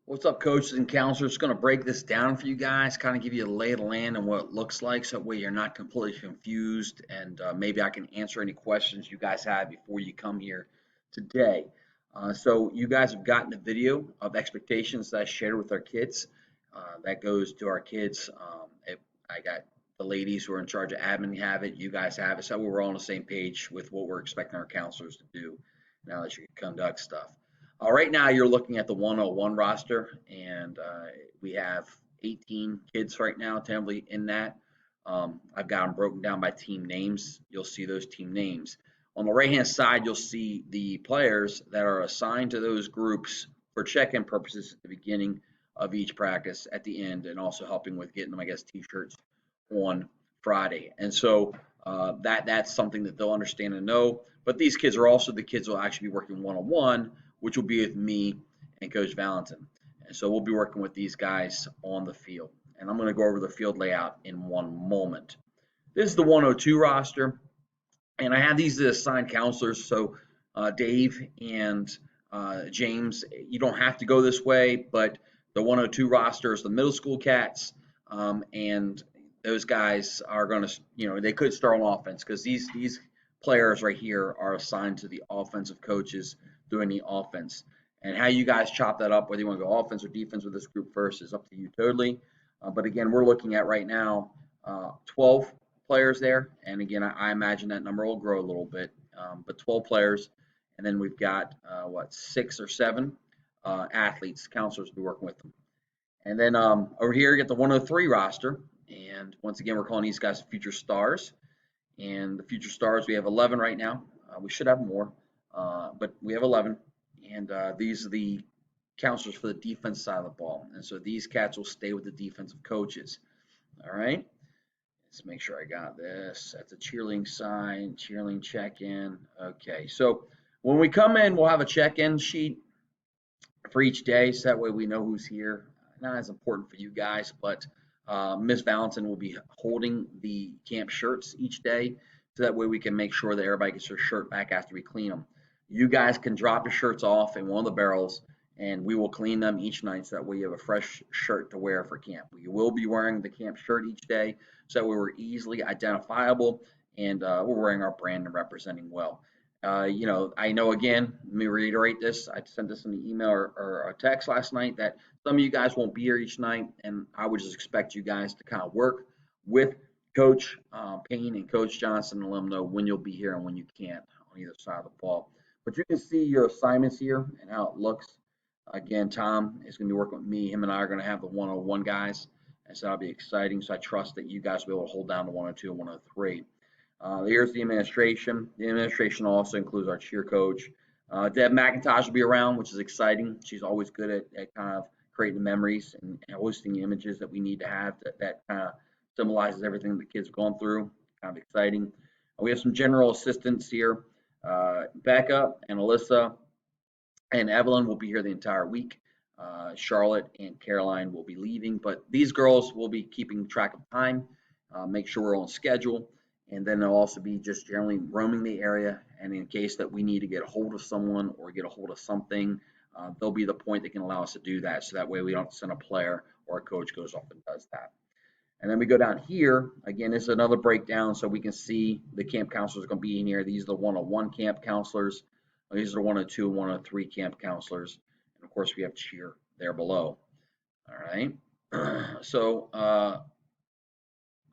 What's up, coaches and counselors? Just going to break this down for you guys, kind of give you a lay of the land and what it looks like, so that way you're not completely confused, and maybe I can answer any questions you guys have before you come here today. So you guys have gotten a video of expectations that I shared with our kids. That goes to our kids. I got the ladies who are in charge of admin have it. You guys have it. So we're all on the same page with what we're expecting our counselors to do now that you conduct stuff. Right now, you're looking at the 101 roster, and we have 18 kids right now, tentatively in that. I've got them broken down by team names. You'll see those team names. On the right-hand side, you'll see the players that are assigned to those groups for check-in purposes at the beginning of each practice, at the end, and also helping with getting them, I guess, T-shirts on Friday. And so that's something that they'll understand and know. But these kids are also the kids who will actually be working one-on-one, which will be with me and Coach Valentin. And so we'll be working with these guys on the field. And I'm going to go over the field layout in one moment. This is the 102 roster, and I have these as assigned counselors. So Dave and James, you don't have to go this way, but the 102 roster is the middle school cats, and those guys are going to, they could start on offense because these players right here are assigned to the offensive coaches doing the offense. And how you guys chop that up, whether you want to go offense or defense with this group first, is up to you totally. But again, we're looking at right now 12 players there. And again, I imagine that number will grow a little bit, but 12 players. And then we've got, 6 or 7 athletes, counselors will be working with them. And then over here, you get the 103 roster. And once again, we're calling these guys future stars. And the future stars, we have 11 right now. We should have more, but we have 11. And these are the counselors for the defense side of the ball. And so these cats will stay with the defensive coaches. All right. Let's make sure I got this. That's a cheerleading sign, cheerleading check-in. Okay. So when we come in, we'll have a check-in sheet for each day, so that way we know who's here. Not as important for you guys, but Miss Valentin will be holding the camp shirts each day, so that way we can make sure that everybody gets their shirt back after we clean them. You guys can drop your shirts off in one of the barrels, and we will clean them each night, so that way you have a fresh shirt to wear for camp. We will be wearing the camp shirt each day, so that way we're easily identifiable, and we're wearing our brand and representing well. I know, again, let me reiterate this. I sent this in the email or a text last night that some of you guys won't be here each night, and I would just expect you guys to kind of work with Coach Payne and Coach Johnson and let them know when you'll be here and when you can't on either side of the ball. But you can see your assignments here and how it looks. Again, Tom is going to be working with me. Him and I are going to have the 101 guys, and so that'll be exciting. So I trust that you guys will be able to hold down the 102 and 103. Here's the administration. The administration also includes our cheer coach. Deb McIntosh will be around, which is exciting. She's always good at kind of creating memories and hosting images that we need to have that kind of symbolizes everything the kids have gone through. Kind of exciting. We have some general assistants here. Becca and Alyssa and Evelyn will be here the entire week. Charlotte and Caroline will be leaving, but these girls will be keeping track of time, make sure we're on schedule, and then they'll also be just generally roaming the area. And in case that we need to get a hold of someone or get a hold of something, they'll be the point that can allow us to do that. So that way we don't send a player or a coach goes off and does that. And then we go down here. Again, this is another breakdown so we can see the camp counselors are going to be in here. These are the 101 camp counselors. These are the 102 and 103 camp counselors. And of course, we have cheer there below. All right. So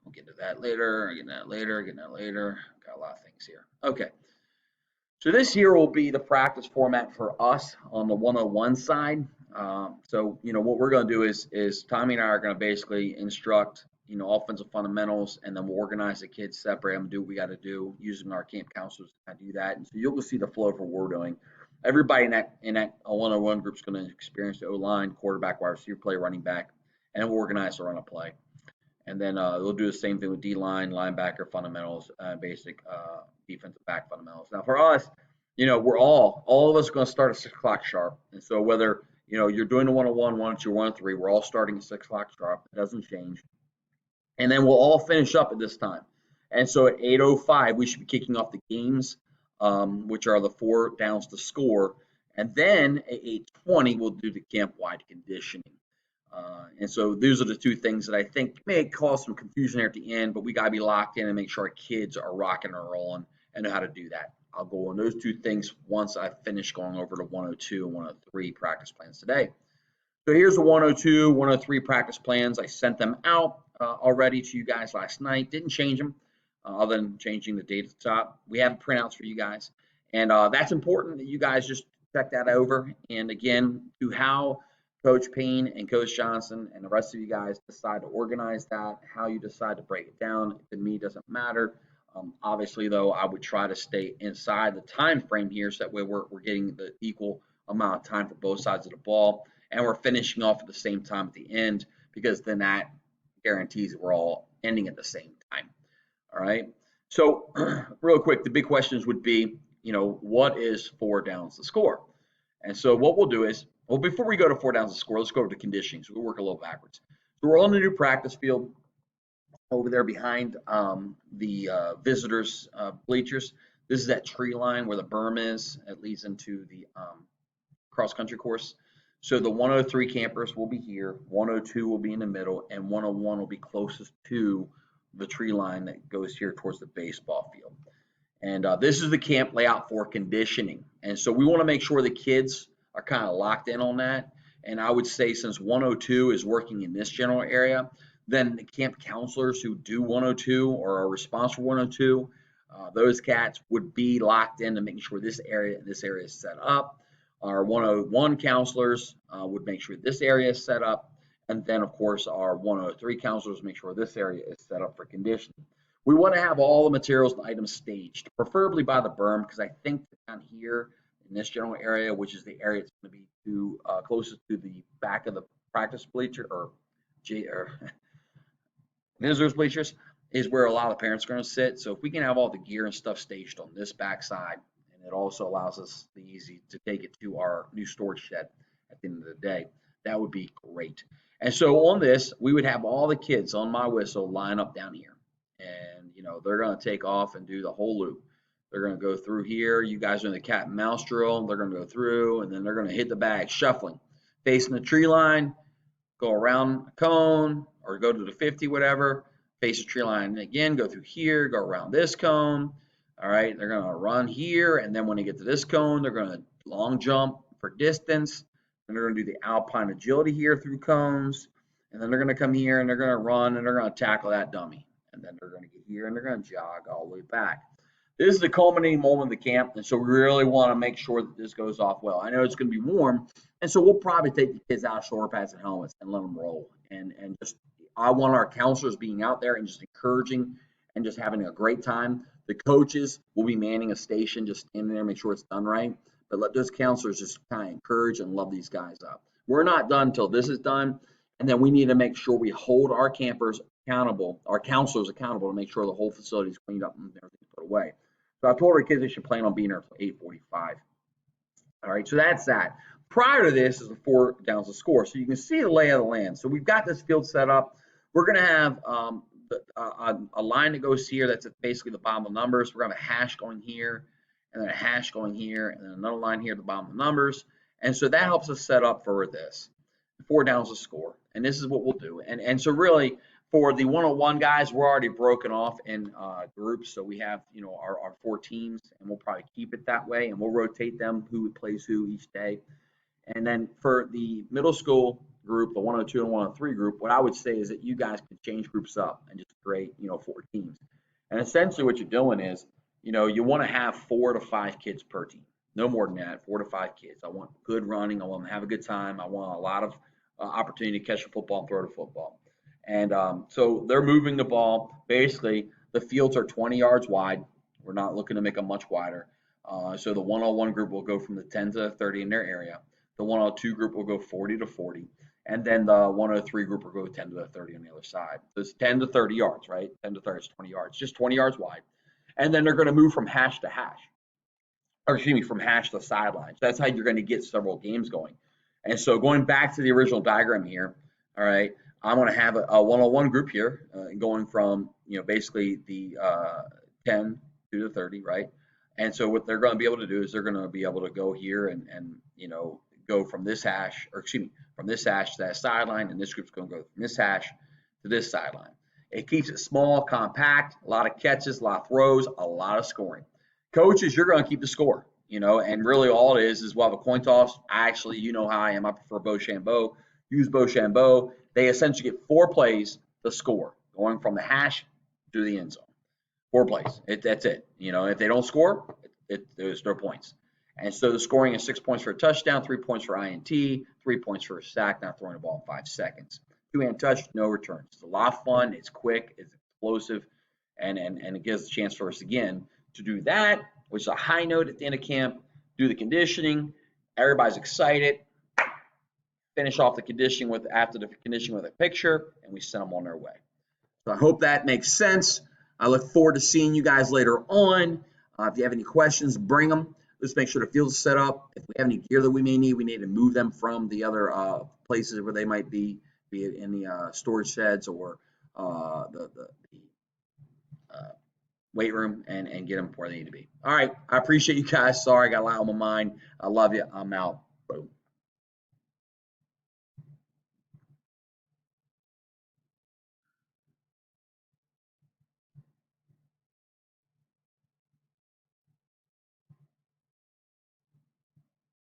we'll get to that later, getting that later, getting that later. Got a lot of things here. Okay. So this here will be the practice format for us on the 101 side. What we're going to do is Tommy and I are going to basically instruct, offensive fundamentals, and then we'll organize the kids, separate them, do what we got to do using our camp counselors to do that. And so you'll see the flow for what we're doing. Everybody in that 101 group is going to experience the O-line, quarterback, wide receiver play, running back, and we'll organize the run of play. And then they'll do the same thing with D-line, linebacker fundamentals, basic defensive back fundamentals. Now for us, we're all of us are going to start at 6 o'clock sharp. And so whether, you're doing the 101, 102, 103, we're all starting at 6 o'clock sharp. It doesn't change. And then we'll all finish up at this time. And so at 8:05, we should be kicking off the games, which are the 4 downs to score. And then a 20 will do the camp-wide conditioning. And so those are the two things that I think may cause some confusion there at the end, but we got to be locked in and make sure our kids are rocking and rolling and know how to do that. I'll go on those two things once I finish going over to 102 and 103 practice plans today. So here's the 102, 103 practice plans. I sent them out already to you guys last night. Didn't change them other than changing the date at the top. We have printouts for you guys. And that's important that you guys just check that over. And again, to how Coach Payne and Coach Johnson and the rest of you guys decide to organize that, how you decide to break it down, to me doesn't matter. Obviously, though, I would try to stay inside the time frame here so that way we're getting the equal amount of time for both sides of the ball and we're finishing off at the same time at the end because then that guarantees that we're all ending at the same time. All right. So real quick, the big questions would be, what is 4 downs the score? And so what we'll do is, well, before we go to 4 downs the score, let's go over to conditioning. So we'll work a little backwards. So we're on the new practice field over there behind the visitors bleachers. This is that tree line where the berm is. It leads into the cross country course. So the 103 campers will be here, 102 will be in the middle, and 101 will be closest to the tree line that goes here towards the baseball field. And this is the camp layout for conditioning. And so we want to make sure the kids are kind of locked in on that. And I would say since 102 is working in this general area, then the camp counselors who do 102 or are responsible for 102, those cats would be locked into making sure this area is set up. Our 101 counselors would make sure this area is set up. And then, of course, our 103 counselors make sure this area is set up for conditioning. We want to have all the materials and items staged, preferably by the berm, because I think down here in this general area, which is the area that's going to be closest to the back of the practice bleacher or visitors bleachers, is where a lot of the parents are going to sit. So if we can have all the gear and stuff staged on this back side, and it also allows us the easy to take it to our new storage shed at the end of the day, that would be great. And so on this, we would have all the kids on my whistle line up down here. And, they're going to take off and do the whole loop. They're going to go through here. You guys are in the cat and mouse drill. They're going to go through, and then they're going to hit the bag, shuffling, facing the tree line, go around a cone, or go to the 50, whatever, face the tree line again, go through here, go around this cone. All right, they're going to run here, and then when they get to this cone, they're going to long jump for distance, and they're going to do the alpine agility here through cones, and then they're going to come here, and they're going to run, and they're going to tackle that dummy, and then they're going to get here, and they're going to jog all the way back. This is the culminating moment of the camp, and so we really want to make sure that this goes off well. I know it's going to be warm, and so we'll probably take the kids out of shoulder pads and helmets and let them roll, and just I want our counselors being out there and just encouraging and just having a great time. The coaches will be manning a station, just standing there, make sure it's done right. But let those counselors just kind of encourage and love these guys up. We're not done until this is done. And then we need to make sure we hold our campers accountable, our counselors accountable to make sure the whole facility is cleaned up and everything's put away. So I told our kids they should plan on being there until 8:45. All right, so that's that. Prior to this is the 4 downs the score. So you can see the lay of the land. So we've got this field set up. We're going to have a line that goes here that's at basically the bottom of the numbers. We're going to have a hash going here, and then a hash going here, and then another line here at the bottom of the numbers. And so that helps us set up for this. 4 downs the score. And this is what we'll do. And so really, for the 101 guys, we're already broken off in groups. So we have, our 4 teams, and we'll probably keep it that way. And we'll rotate them, who plays who each day. And then for the middle school group, the 102 and 103 group, what I would say is that you guys can change groups up and just create, 4 teams. And essentially what you're doing is, you want to have 4 to 5 kids per team. No more than that, 4 to 5 kids. I want good running. I want them to have a good time. I want a lot of opportunity to catch a football and throw the football. And so they're moving the ball. Basically, the fields are 20 yards wide. We're not looking to make them much wider. So the 101 group will go from the 10 to 30 in their area. The 102 group will go 40 to 40. And then the 103 group will go 10 to 30 on the other side. So it's 10 to 30 yards, right? 10 to 30 is 20 yards, just 20 yards wide. And then they're going to move from hash to hash. Or excuse me, from hash to sideline. So that's how you're going to get several games going. And so going back to the original diagram here, all right, I'm going to have a 101 group here going from, basically the 10 to the 30, right? And so what they're going to be able to do is they're going to be able to go here and go from this hash, or excuse me, from this hash to that sideline, and this group's going to go from this hash to this sideline. It keeps it small, compact, a lot of catches, a lot of throws, a lot of scoring. Coaches, you're going to keep the score, and really all it is we'll have a coin toss. Actually, you know how I am. I prefer Beauchambeau. Use Beauchambeau. They essentially get 4 plays to score, going from the hash to the end zone. 4 plays. That's it. If they don't score, there's no points. And so the scoring is 6 points for a touchdown, 3 points for INT, 3 points for a sack, not throwing the ball in 5 seconds. 2-hand touch, no returns. It's a lot of fun. It's quick. It's explosive. And it gives a chance for us, again, to do that, which is a high note at the end of camp, do the conditioning. Everybody's excited. Finish off the conditioning after the conditioning with a picture, and we send them on their way. So I hope that makes sense. I look forward to seeing you guys later on. If you have any questions, bring them. Let's make sure the field's set up. If we have any gear that we need to move them from the other places where they might be it in the storage sheds or the weight room, and get them where they need to be. All right. I appreciate you guys. Sorry, I got a lot on my mind. I love you. I'm out. Boom.